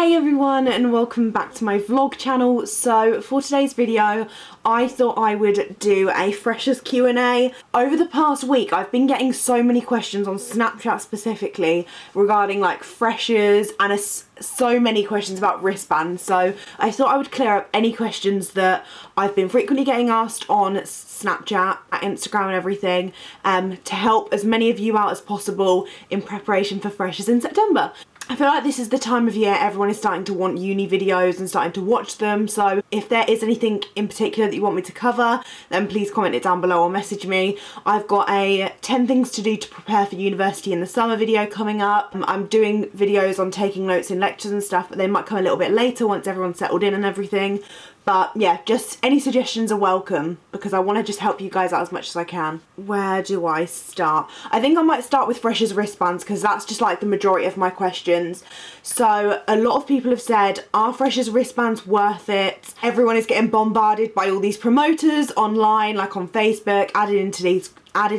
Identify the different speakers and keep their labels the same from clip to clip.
Speaker 1: Hey everyone, and welcome back to my vlog channel. So for today's video I thought I would do a freshers Q&A. Over the past week I've been getting so many questions on Snapchat specifically regarding like freshers and so many questions about wristbands, so I thought I would clear up any questions that I've been frequently getting asked on Snapchat, Instagram and everything, to help as many of you out as possible in preparation for freshers in September. I feel like this is the time of year everyone is starting to want uni videos and starting to watch them, so if there is anything in particular that you want me to cover, then please comment it down below or message me. I've got a 10 things to do to prepare for university in the summer video coming up. I'm doing videos on taking notes in lectures and stuff, but they might come a little bit later once everyone's settled in and everything. But yeah, just any suggestions are welcome because I want to just help you guys out as much as I can. Where do I start? I think I might start with freshers wristbands because that's just like the majority of my questions. So a lot of people have said, are freshers wristbands worth it? Everyone is getting bombarded by all these promoters online, like on Facebook, added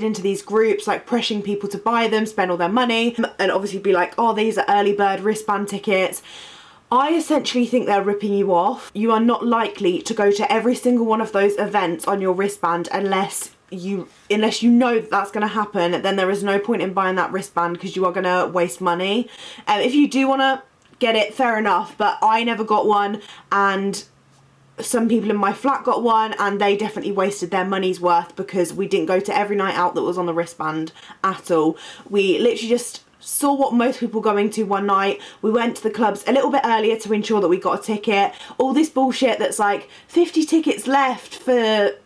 Speaker 1: into these groups, like pressuring people to buy them, spend all their money, and obviously be like, oh, these are early bird wristband tickets. I essentially think they're ripping you off. You are not likely to go to every single one of those events on your wristband unless you know that that's going to happen. Then there is no point in buying that wristband because you are going to waste money. If you do want to get it, fair enough, but I never got one, and some people in my flat got one and they definitely wasted their money's worth because we didn't go to every night out that was on the wristband at all. We literally just saw what most people going to one night. We went to the clubs a little bit earlier to ensure that we got a ticket. All this bullshit that's like 50 tickets left for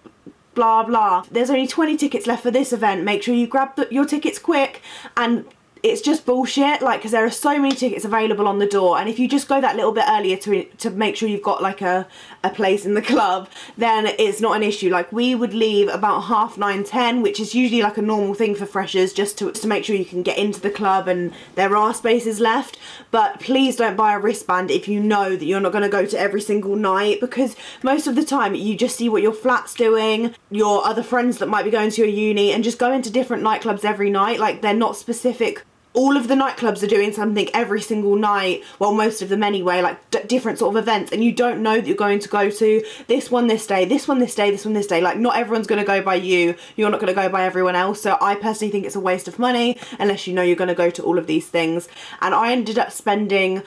Speaker 1: blah blah. There's only 20 tickets left for this event. Make sure you grab your tickets quick. And it's just bullshit, like, because there are so many tickets available on the door, and if you just go that little bit earlier to make sure you've got like a place in the club, then it's not an issue. Like, we would leave about 9:30, 10, which is usually like a normal thing for freshers, just to make sure you can get into the club and there are spaces left. But please don't buy a wristband if you know that you're not going to go to every single night, because most of the time you just see what your flat's doing, your other friends that might be going to your uni, and just go into different nightclubs every night. Like, they're not specific. All of the nightclubs are doing something every single night, well, most of them anyway, like different sort of events, and you don't know that you're going to go to this one this day, this one this day, this one this day. Like, not everyone's going to go by you, you're not going to go by everyone else, so I personally think it's a waste of money unless you know you're going to go to all of these things. And I ended up spending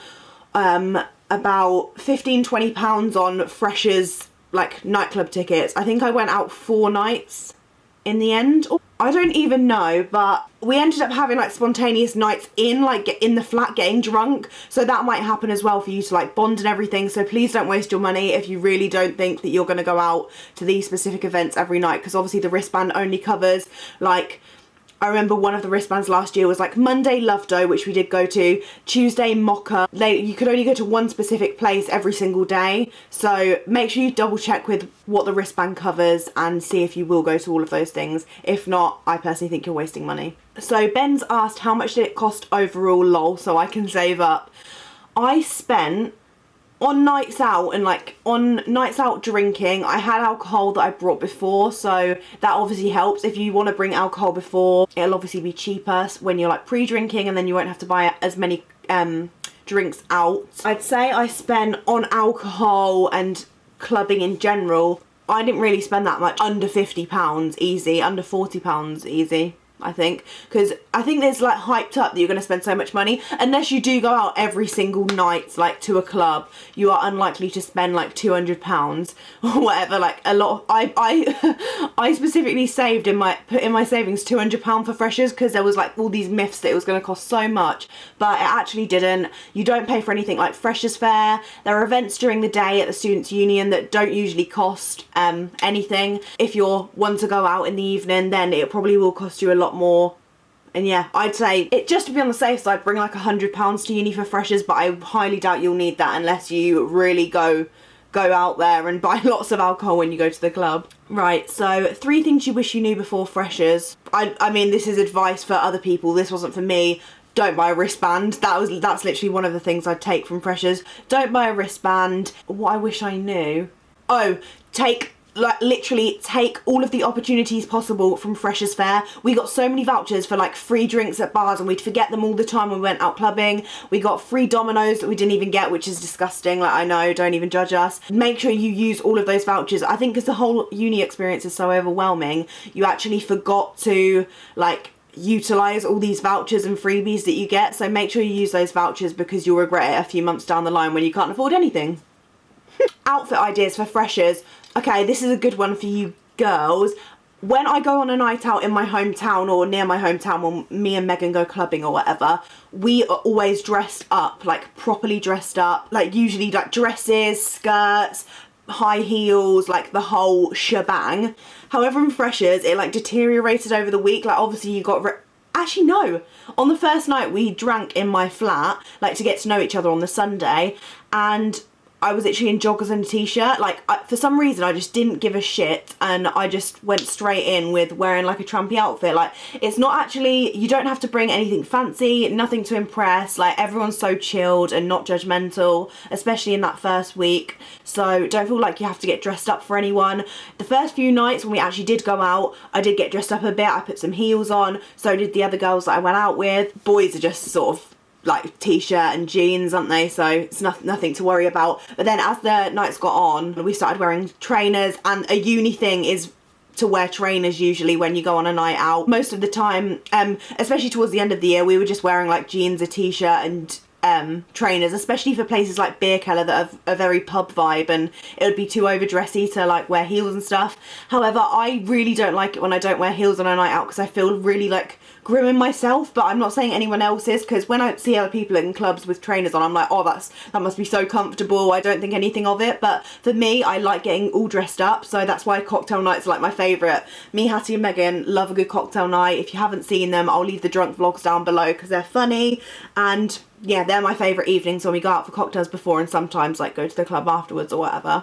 Speaker 1: about £15–20 on freshers, like, nightclub tickets. I think I went out 4 nights in the end. I don't even know, but we ended up having like spontaneous nights in, like, in the flat getting drunk, so that might happen as well for you to like bond and everything. So please don't waste your money if you really don't think that you're going to go out to these specific events every night, because obviously the wristband only covers, like, I remember one of the wristbands last year was like Monday Love Dough, which we did go to, Tuesday Mocha. You could only go to one specific place every single day, so make sure you double check with what the wristband covers and see if you will go to all of those things. If not, I personally think you're wasting money. So Ben's asked how much did it cost overall, lol, so I can save up. I spent on nights out and like on nights out drinking, I had alcohol that I brought before, so that obviously helps. If you want to bring alcohol before, it'll obviously be cheaper when you're like pre-drinking, and then you won't have to buy as many drinks out. I'd say I spent on alcohol and clubbing in general, I didn't really spend that much. Under £50 easy, under £40 easy, I think, because I think there's like hyped up that you're going to spend so much money. Unless you do go out every single night, like to a club, you are unlikely to spend like £200 or whatever. Like, a lot of, I specifically saved put in my savings £200 for freshers, because there was like all these myths that it was going to cost so much, but it actually didn't. You don't pay for anything like freshers fair. There are events during the day at the Students' Union that don't usually cost anything. If you're one to go out in the evening, then it probably will cost you a lot more. And yeah, I'd say, just to be on the safe side, bring like £100 to uni for freshers, but I highly doubt you'll need that unless you really go out there and buy lots of alcohol when you go to the club. Right, so 3 things you wish you knew before freshers. I mean, this is advice for other people, this wasn't for me. Don't buy a wristband. That's literally one of the things I'd take from freshers. Don't buy a wristband. What I wish I knew. Oh, take like literally take all of the opportunities possible from Freshers Fair. We got so many vouchers for like free drinks at bars, and we'd forget them all the time when we went out clubbing. We got free Dominoes that we didn't even get, which is disgusting. Like, I know, don't even judge us. Make sure you use all of those vouchers. I think because the whole uni experience is so overwhelming, you actually forgot to like utilize all these vouchers and freebies that you get. So make sure you use those vouchers, because you'll regret it a few months down the line when you can't afford anything. Outfit ideas for freshers. Okay, this is a good one for you girls. When I go on a night out in my hometown or near my hometown, when me and Megan go clubbing or whatever, we are always dressed up, like properly dressed up, like usually like dresses, skirts, high heels, like the whole shebang. However, in freshers, it like deteriorated over the week. Like obviously you got actually no, on the first night we drank in my flat, like to get to know each other on the Sunday, and I was literally in joggers and a t-shirt. Like for some reason I just didn't give a shit, and I just went straight in with wearing like a trampy outfit. Like it's not actually, you don't have to bring anything fancy, nothing to impress. Like everyone's so chilled and not judgmental, especially in that first week. So don't feel like you have to get dressed up for anyone. The first few nights when we actually did go out, I did get dressed up a bit. I put some heels on, so did the other girls that I went out with. Boys are just sort of like t-shirt and jeans, aren't they? So it's nothing to worry about. But then as the nights got on, we started wearing trainers, and a uni thing is to wear trainers usually when you go on a night out. Most of the time, especially towards the end of the year, we were just wearing like jeans, a t-shirt and trainers, especially for places like Beer Keller that have a very pub vibe, and it would be too overdressy to like wear heels and stuff. However, I really don't like it when I don't wear heels on a night out, because I feel really like grim in myself. But I'm not saying anyone else is, because when I see other people in clubs with trainers on, I'm like, oh, that must be so comfortable. I don't think anything of it. But for me, I like getting all dressed up, so that's why cocktail nights are like my favourite. Me, Hattie and Megan love a good cocktail night. If you haven't seen them, I'll leave the drunk vlogs down below because they're funny, and yeah, they're my favourite evenings when we go out for cocktails before, and sometimes like go to the club afterwards or whatever.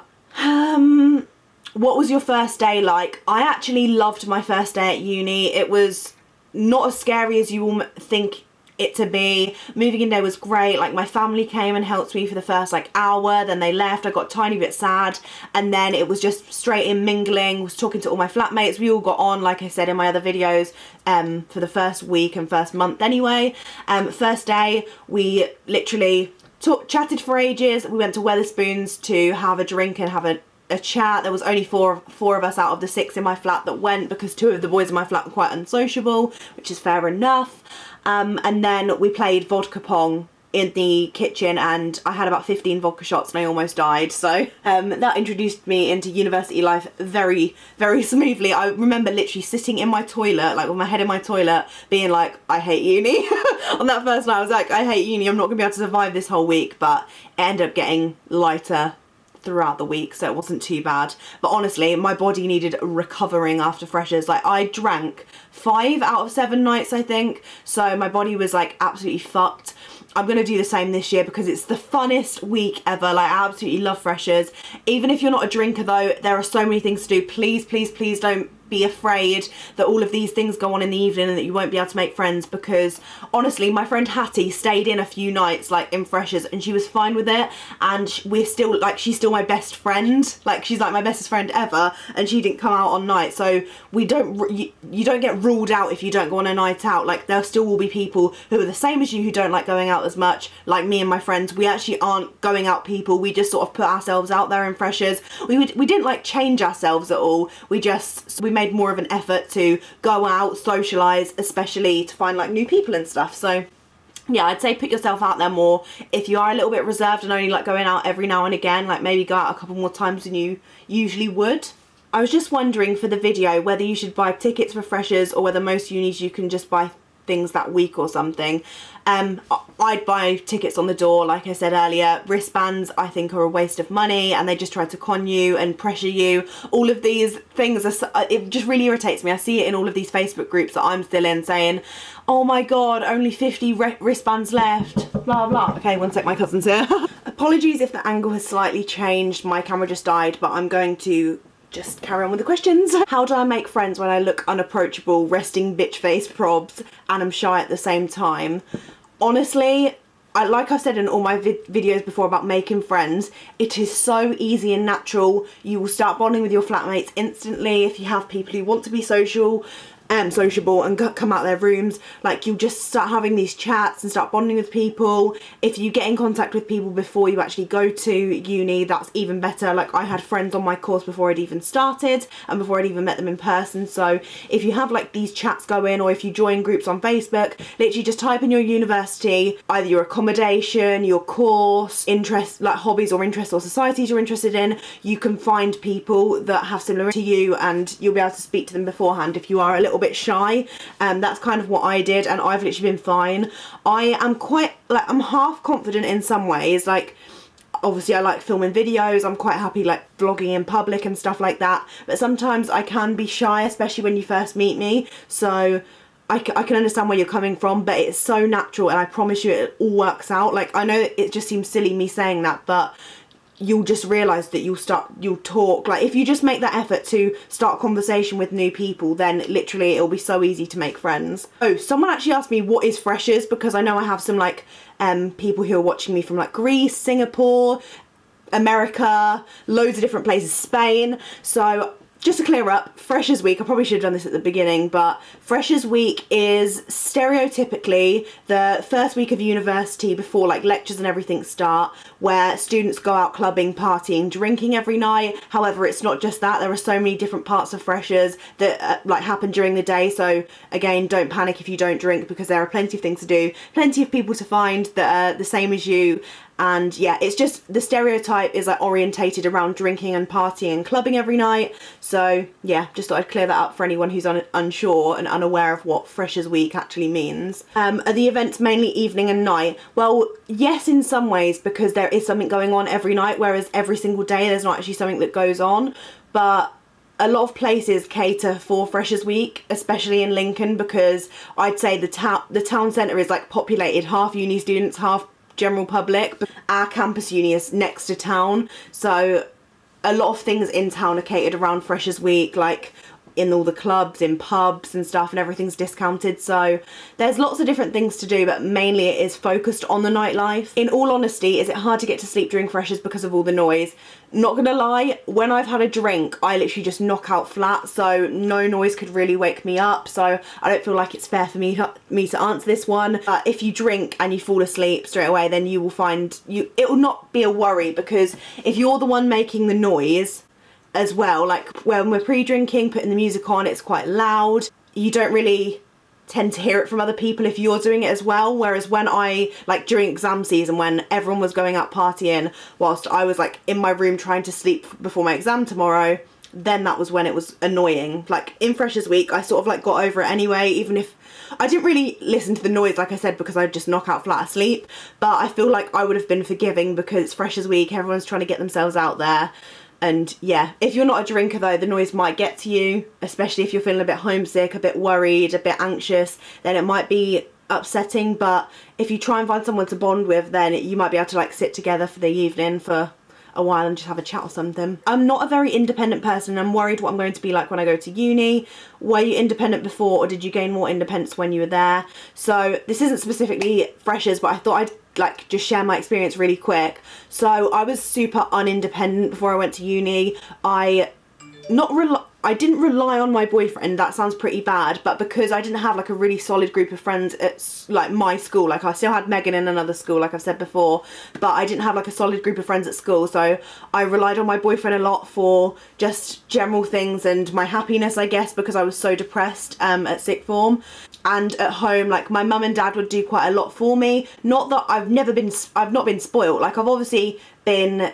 Speaker 1: What was your first day like? I actually loved my first day at uni. It was not as scary as you all think it to be. Moving in day was great. Like my family came and helped me for the first like hour, then they left. I got a tiny bit sad, and then it was just straight in mingling. Was talking to all my flatmates. We all got on, like I said in my other videos, for the first week and first month anyway. First day we literally chatted for ages. We went to Wetherspoons to have a drink and have a chat. There was only four of us out of the 6 in my flat that went, because 2 of the boys in my flat were quite unsociable, which is fair enough. And then we played vodka pong in the kitchen, and I had about 15 vodka shots and I almost died. So that introduced me into university life very, very smoothly. I remember literally sitting in my toilet, like with my head in my toilet, being like, I hate uni. On that first night I was like, I hate uni, I'm not gonna be able to survive this whole week. But it ended up getting lighter throughout the week, so it wasn't too bad. But honestly, my body needed recovering after freshers. Like I drank 5 out of 7 nights, I think, so my body was like absolutely fucked. I'm gonna do the same this year because it's the funnest week ever. Like I absolutely love freshers. Even if you're not a drinker though, there are so many things to do. Please, please, please don't be afraid that all of these things go on in the evening and that you won't be able to make friends, because honestly my friend Hattie stayed in a few nights like in freshers and she was fine with it, and we're still like, she's still my best friend. Like she's like my bestest friend ever, and she didn't come out on night. So we don't, you don't get ruled out if you don't go on a night out. Like there still will be people who are the same as you who don't like going out as much. Like me and my friends, we actually aren't going out people. We just sort of put ourselves out there in freshers. We didn't like change ourselves at all. We made more of an effort to go out, socialise, especially to find like new people and stuff. So yeah, I'd say put yourself out there more. If you are a little bit reserved and only like going out every now and again, like maybe go out a couple more times than you usually would. I was just wondering for the video whether you should buy tickets for freshers or whether most unis you can just buy things that week or something. I'd buy tickets on the door, like I said earlier. Wristbands I think are a waste of money, and they just try to con you and pressure you. All of these things are, it just really irritates me. I see it in all of these Facebook groups that I'm still in saying, oh my god, only 50 wristbands left, blah blah. Okay, one sec, my cousin's here. Apologies if the angle has slightly changed, my camera just died, but I'm going to just carry on with the questions. How do I make friends when I look unapproachable, resting bitch face probs, and I'm shy at the same time? Honestly, like I've said in all my videos before about making friends, it is so easy and natural. You will start bonding with your flatmates instantly if you have people who want to be sociable and come out of their rooms. Like, you'll just start having these chats and start bonding with people. If you get in contact with people before you actually go to uni, that's even better. Like, I had friends on my course before I'd even started and before I'd even met them in person. So if you have like these chats going, or if you join groups on Facebook, literally just type in your university, either your accommodation, your course, interest, like hobbies or interests or societies you're interested in. You can find people that have similar to you, and you'll be able to speak to them beforehand if you are a little bit shy. That's kind of what I did, and I've literally been fine. I am quite, like, I'm half confident in some ways. Like, obviously I like filming videos, I'm quite happy like vlogging in public and stuff like that, but sometimes I can be shy, especially when you first meet me. So I can understand where you're coming from, but it's so natural, and I promise you it all works out. Like, I know it just seems silly me saying that, but you'll just realise that you'll talk. Like, if you just make that effort to start a conversation with new people, then literally it'll be so easy to make friends. Oh, someone actually asked me what is freshers, because I know I have some like people who are watching me from like Greece, Singapore, America, loads of different places, Spain. So just to clear up, Freshers Week, I probably should have done this at the beginning, but Freshers Week is stereotypically the first week of university before like lectures and everything start, where students go out clubbing, partying, drinking every night. However, it's not just that. There are so many different parts of Freshers that like happen during the day. So again, don't panic if you don't drink, because there are plenty of things to do, plenty of people to find that are the same as you. And yeah, it's just the stereotype is like orientated around drinking and partying and clubbing every night. So yeah, just thought I'd clear that up for anyone who's unsure and unaware of what Freshers Week actually means. Are the events mainly evening and night? Well, yes, in some ways, because there is something going on every night, whereas every single day there's not actually something that goes on. But a lot of places cater for Freshers Week, especially in Lincoln, because I'd say the town centre is like populated, half uni students, half general public. Our campus uni is next to town, so a lot of things in town are catered around Freshers Week, like in all the clubs, in pubs and stuff, and everything's discounted. So there's lots of different things to do, but mainly it is focused on the nightlife. In all honesty, is it hard to get to sleep during Freshers because of all the noise? Not gonna lie, when I've had a drink, I literally just knock out flat, so no noise could really wake me up. So I don't feel like it's fair for me to answer this one. If you drink and you fall asleep straight away, then you will find it will not be a worry, because if you're the one making the noise as well, like when we're pre-drinking, putting the music on, it's quite loud. You don't really tend to hear it from other people if you're doing it as well. Whereas when like during exam season, when everyone was going out partying whilst I was like in my room trying to sleep before my exam tomorrow, then that was when it was annoying. Like in Freshers Week, I sort of like got over it anyway, even if I didn't really listen to the noise, like I said, because I'd just knock out flat asleep. But I feel like I would have been forgiving, because it's Freshers Week, everyone's trying to get themselves out there. And yeah, if you're not a drinker though, the noise might get to you, especially if you're feeling a bit homesick, a bit worried, a bit anxious, then it might be upsetting. But if you try and find someone to bond with, then you might be able to like sit together for the evening for a while and just have a chat or something. I'm not a very independent person. I'm worried what I'm going to be like when I go to uni. Were you independent before, or did you gain more independence when you were there? So this isn't specifically Freshers, but I thought I'd like just share my experience really quick. So I was super unindependent before I went to uni. I didn't rely on my boyfriend, that sounds pretty bad, but because I didn't have like a really solid group of friends at like my school, like I still had Megan in another school, like I've said before, but I didn't have like a solid group of friends at school, so I relied on my boyfriend a lot for just general things and my happiness, I guess, because I was so depressed at sixth form. And at home, like my mum and dad would do quite a lot for me. Not that I've not been spoiled, like I've obviously been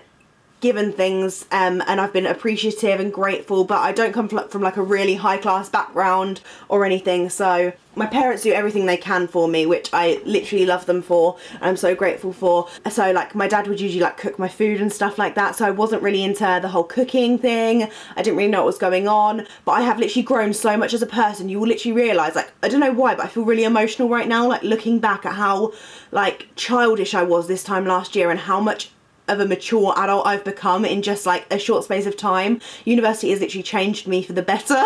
Speaker 1: given things and I've been appreciative and grateful, but I don't come from like a really high class background or anything. So my parents do everything they can for me, which I literally love them for, and I'm so grateful for. So like my dad would usually like cook my food and stuff like that, so I wasn't really into the whole cooking thing. I didn't really know what was going on, but I have literally grown so much as a person. You will literally realise, like, I don't know why, but I feel really emotional right now, like looking back at how like childish I was this time last year and how much of a mature adult I've become in just like a short space of time. University has literally changed me for the better.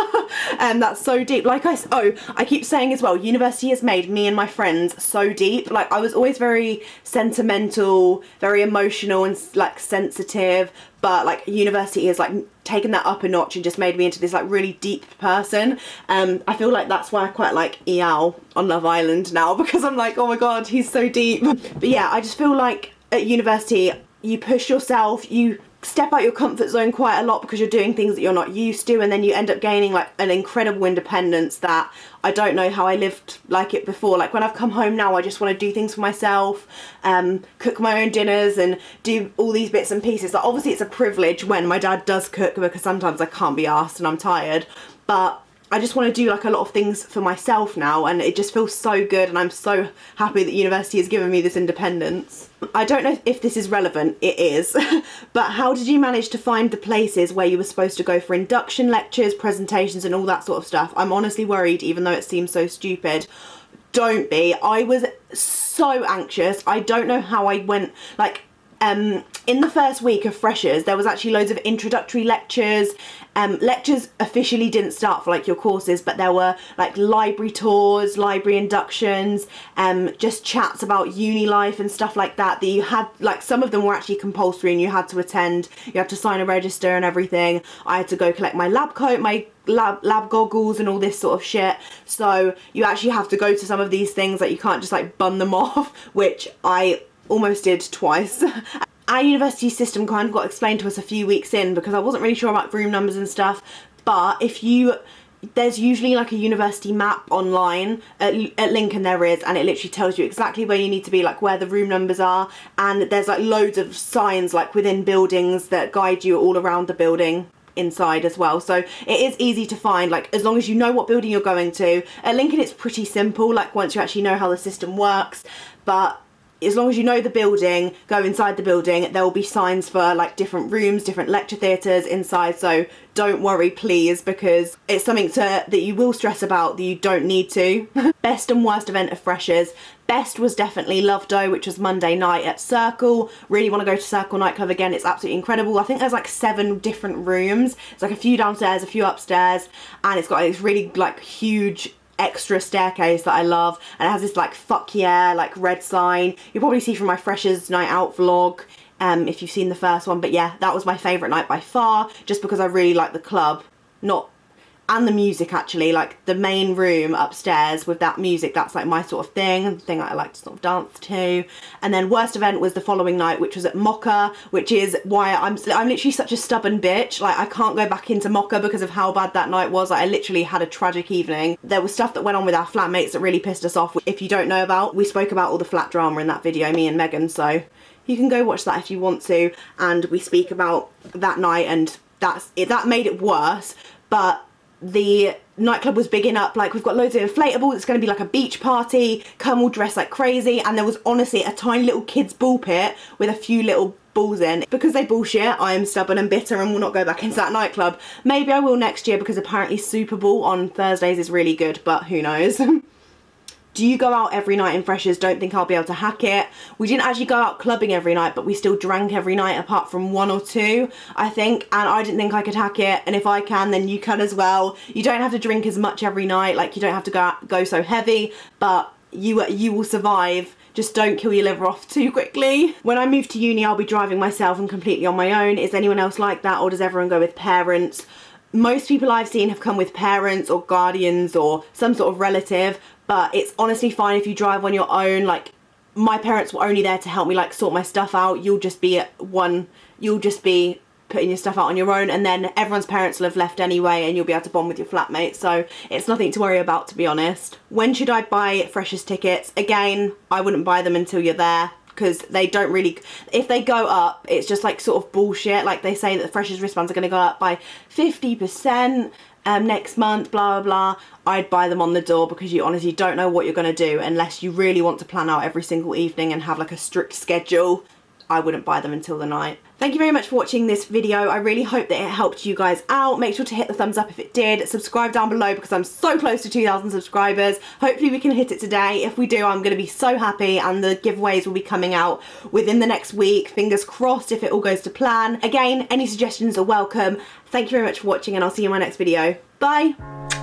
Speaker 1: And that's so deep. Like I keep saying as well, university has made me and my friends so deep. Like I was always very sentimental, very emotional and like sensitive, but like university has like taken that up a notch and just made me into this like really deep person. I feel like that's why I quite like Eyal on Love Island now, because I'm like, oh my god, he's so deep. But yeah, I just feel like at university you push yourself, you step out your comfort zone quite a lot because you're doing things that you're not used to, and then you end up gaining like an incredible independence that I don't know how I lived like it before. Like when I've come home now, I just want to do things for myself, cook my own dinners and do all these bits and pieces. Like obviously it's a privilege when my dad does cook, because sometimes I can't be asked and I'm tired, but I just want to do like a lot of things for myself now, and it just feels so good, and I'm so happy that university has given me this independence. I don't know if this is relevant, it is, but how did you manage to find the places where you were supposed to go for induction lectures, presentations and all that sort of stuff? I'm honestly worried, even though it seems so stupid. Don't be. I was so anxious. I don't know how I went, like, in the first week of freshers, there was actually loads of introductory lectures. Lectures officially didn't start for like your courses, but there were like library tours, library inductions, just chats about uni life and stuff like that you had, like some of them were actually compulsory and you had to attend. You had to sign a register and everything. I had to go collect my lab coat, my lab goggles and all this sort of shit. So you actually have to go to some of these things, that you can't just like bun them off, which I almost did twice. Our university system kind of got explained to us a few weeks in, because I wasn't really sure about room numbers and stuff, but there's usually like a university map online at Lincoln, there is, and it literally tells you exactly where you need to be, like where the room numbers are, and there's like loads of signs like within buildings that guide you all around the building inside as well. So it is easy to find, like as long as you know what building you're going to. At Lincoln it's pretty simple, like once you actually know how the system works, but as long as you know the building, go inside the building, there will be signs for like different rooms, different lecture theatres inside, so don't worry please, because it's something that you will stress about that you don't need to. Best and worst event of freshers. Best was definitely Love Dough, which was Monday night at Circle. Really want to go to Circle nightclub again, it's absolutely incredible. I think there's like 7 different rooms. It's like a few downstairs, a few upstairs, and it's got this really like huge extra staircase that I love, and it has this like fuck yeah like red sign. You'll probably see from my freshers night out vlog if you've seen the first one, but yeah, that was my favourite night by far, just because I really like the club, and the music actually, like the main room upstairs with that music, that's like my sort of thing, and the thing I like to sort of dance to. And then worst event was the following night, which was at Mocha, which is why I'm literally such a stubborn bitch. Like I can't go back into Mocha because of how bad that night was. Like I literally had a tragic evening. There was stuff that went on with our flatmates that really pissed us off, if you don't know about. We spoke about all the flat drama in that video, me and Megan, so you can go watch that if you want to, and we speak about that night, and that made it worse. But the nightclub was bigging up, like we've got loads of inflatables, it's going to be like a beach party, come all dressed like crazy, and there was honestly a tiny little kids ball pit with a few little balls in. Because they bullshit, I am stubborn and bitter and will not go back into that nightclub. Maybe I will next year, because apparently Super Bowl on Thursdays is really good, but who knows. Do you go out every night in freshers? Don't think I'll be able to hack it. We didn't actually go out clubbing every night, but we still drank every night apart from 1 or 2, I think, and I didn't think I could hack it, and if I can, then you can as well. You don't have to drink as much every night, like you don't have to go so heavy, but you will survive. Just don't kill your liver off too quickly. When I move to uni, I'll be driving myself and completely on my own. Is anyone else like that, or does everyone go with parents? Most people I've seen have come with parents or guardians or some sort of relative, but it's honestly fine if you drive on your own. Like my parents were only there to help me like sort my stuff out. You'll just be putting your stuff out on your own, and then everyone's parents will have left anyway, and you'll be able to bond with your flatmates, so it's nothing to worry about, to be honest. When should I buy freshers tickets? Again, I wouldn't buy them until you're there, because they don't really, if they go up, it's just like sort of bullshit. Like they say that the freshers wristbands are going to go up by 50% next month, blah blah blah. I'd buy them on the door, because you honestly don't know what you're going to do unless you really want to plan out every single evening and have like a strict schedule. I wouldn't buy them until the night. Thank you very much for watching this video. I really hope that it helped you guys out. Make sure to hit the thumbs up if it did. Subscribe down below because I'm so close to 2,000 subscribers. Hopefully we can hit it today. If we do, I'm going to be so happy, and the giveaways will be coming out within the next week. Fingers crossed if it all goes to plan. Again, any suggestions are welcome. Thank you very much for watching, and I'll see you in my next video. Bye!